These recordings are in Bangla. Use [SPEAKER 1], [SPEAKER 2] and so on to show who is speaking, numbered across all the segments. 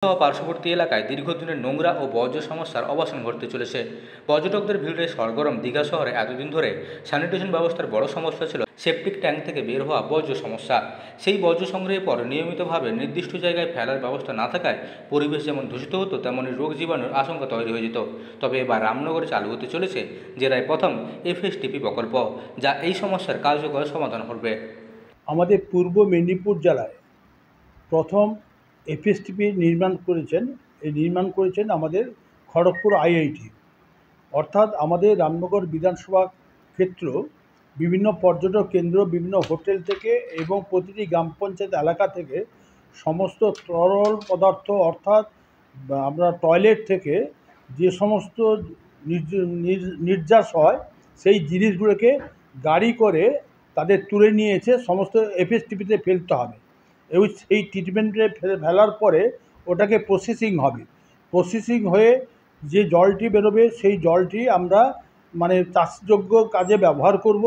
[SPEAKER 1] পার্শ্ববর্তী এলাকায় দীর্ঘদিনের নোংরা ও বর্জ্য সমস্যার অবসান ঘটতে চলেছে। পর্যটকদের ভিড়ে সরগরম দীঘা শহরে এতদিন ধরে স্যানিটেশন ব্যবস্থার বড় সমস্যা ছিল সেপটিক ট্যাঙ্ক থেকে বের হওয়া বর্জ্য সমস্যা। সেই বর্জ্য সংগ্রহের পর নিয়মিতভাবে নির্দিষ্ট জায়গায় ফেলার ব্যবস্থা না থাকায় পরিবেশ যেমন দূষিত হতো, তেমনই রোগ জীবাণুর আশঙ্কা তৈরি হয়ে যেত। তবে এবার রামনগরে চালু হতে চলেছে জেলায় প্রথম এফএসটিপি প্রকল্প, যা এই সমস্যার কার্যকর সমাধান করবে।
[SPEAKER 2] আমাদের পূর্ব মেদিনীপুর জেলায় প্রথম এফএসটিপি নির্মাণ করেছেন আমাদের খড়গপুর আইআইটি। অর্থাৎ আমাদের রামনগর বিধানসভা ক্ষেত্র বিভিন্ন পর্যটক কেন্দ্র, বিভিন্ন হোটেল থেকে এবং প্রতিটি গ্রাম পঞ্চায়েত এলাকা থেকে সমস্ত তরল পদার্থ, অর্থাৎ আমরা টয়লেট থেকে যে সমস্ত নির্যাস হয় সেই জিনিসগুলোকে গাড়ি করে তাদের তুলে নিয়ে এসে সমস্ত এফএসটিপিতে ফেলতে হবে এবং সেই ট্রিটমেন্টে ফেলার পরে ওটাকে প্রসেসিং হয়ে যে জলটি বেরোবে সেই জলটি আমরা চাষযোগ্য কাজে ব্যবহার করব।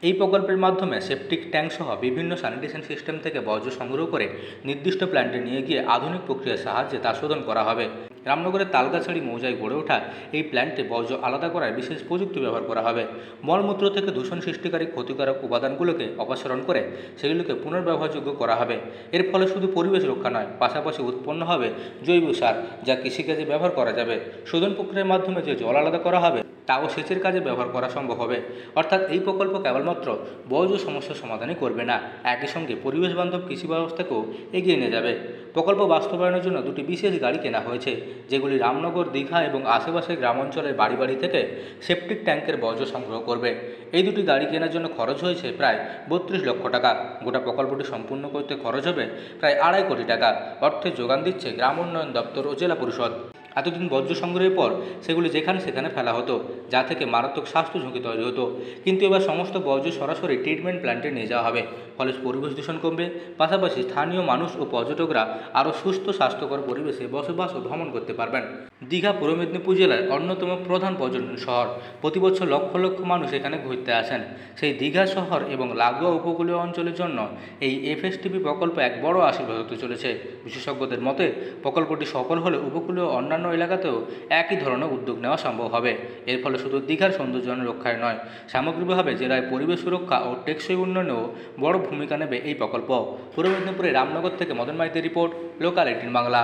[SPEAKER 1] এই প্রকল্পের মাধ্যমে সেপটিক ট্যাঙ্ক সহ বিভিন্ন স্যানিটেশন সিস্টেম থেকে বর্জ্য সংগ্রহ করে নির্দিষ্ট প্ল্যান্টে নিয়ে গিয়ে আধুনিক প্রক্রিয়ার সাহায্যে তা শোধন করা হবে। রামনগরের তালগাছাড়ি মৌজায় গড়ে ওঠা এই প্ল্যান্টে বর্জ্য আলাদা করার বিশেষ প্রযুক্তি ব্যবহার করা হবে। মলমূত্র থেকে দূষণ সৃষ্টিকারী ক্ষতিকারক উপাদানগুলোকে অপসারণ করে সেগুলোকে পুনর্ব্যবহারযোগ্য করা হবে। এর ফলে শুধু পরিবেশ রক্ষা নয়, পাশাপাশি উৎপন্ন হবে জৈব সার, যা কৃষিকাজে ব্যবহার করা যাবে। শোধন প্রক্রিয়ার মাধ্যমে যে জল আলাদা করা হবে তাও সেচের কাজে ব্যবহার করা সম্ভব হবে। অর্থাৎ এই প্রকল্প কেবলমাত্র বর্জ্য সমস্যার সমাধানই করবে না, একই সঙ্গে পরিবেশ বান্ধব কৃষি ব্যবস্থাকেও এগিয়ে নিয়ে যাবে। প্রকল্প বাস্তবায়নের জন্য দুটি বিশেষ গাড়ি কেনা হয়েছে, যেগুলি রামনগর, দীঘা এবং আশেপাশের গ্রামাঞ্চলের বাড়ি বাড়ি থেকে সেপটিক ট্যাঙ্কের বর্জ্য সংগ্রহ করবে। এই দুটি গাড়ি কেনার জন্য খরচ হয়েছে প্রায় 32 লক্ষ টাকা। গোটা প্রকল্পটি সম্পূর্ণ করতে খরচ হবে প্রায় 2.5 কোটি টাকা। অর্থের যোগান দিচ্ছে গ্রাম উন্নয়ন দপ্তর ও জেলা পরিষদ। এতদিন বর্জ্য সংগ্রহের পর সেগুলি যেখানে সেখানে ফেলা হতো, যা থেকে মারাত্মক স্বাস্থ্য ঝুঁকি তৈরি হতো। কিন্তু এবার সমস্ত বর্জ্য সরাসরি ট্রিটমেন্ট প্ল্যান্টে নিয়ে যাওয়া হবে। ফলে পরিবেশ দূষণ কমবে, পাশাপাশি স্থানীয় মানুষ ও পর্যটকরা আরও সুস্থ স্বাস্থ্যকর পরিবেশে বসবাস ও ভ্রমণ করতে পারবেন। দীঘা পূর্ব মেদিনীপুর জেলার অন্যতম প্রধান পর্যটন শহর। প্রতি বছর লক্ষ লক্ষ মানুষ এখানে ঘুরতে আসেন। সেই দীঘা শহর এবং লাগোয়া উপকূলীয় অঞ্চলের জন্য এই এফএসটিপি প্রকল্প এক বড় আশীর্বাদ হতে চলেছে। বিশেষজ্ঞদের মতে প্রকল্পটি সফল হলে উপকূলীয় অন্যান্য এলাকাতেও একই ধরনের উদ্যোগ নেওয়া সম্ভব হবে। এর ফলে শুধু দীঘার সৌন্দর্যায়ন রক্ষায় নয়, সামগ্রিকভাবে জেলায় পরিবেশ সুরক্ষা ও টেকসই উন্নয়নেও বড় ভূমিকা নেবে এই প্রকল্প। পূর্ব মেদিনীপুরের রামনগর থেকে মদন মাইতির রিপোর্ট, লোকাল 18 বাংলা।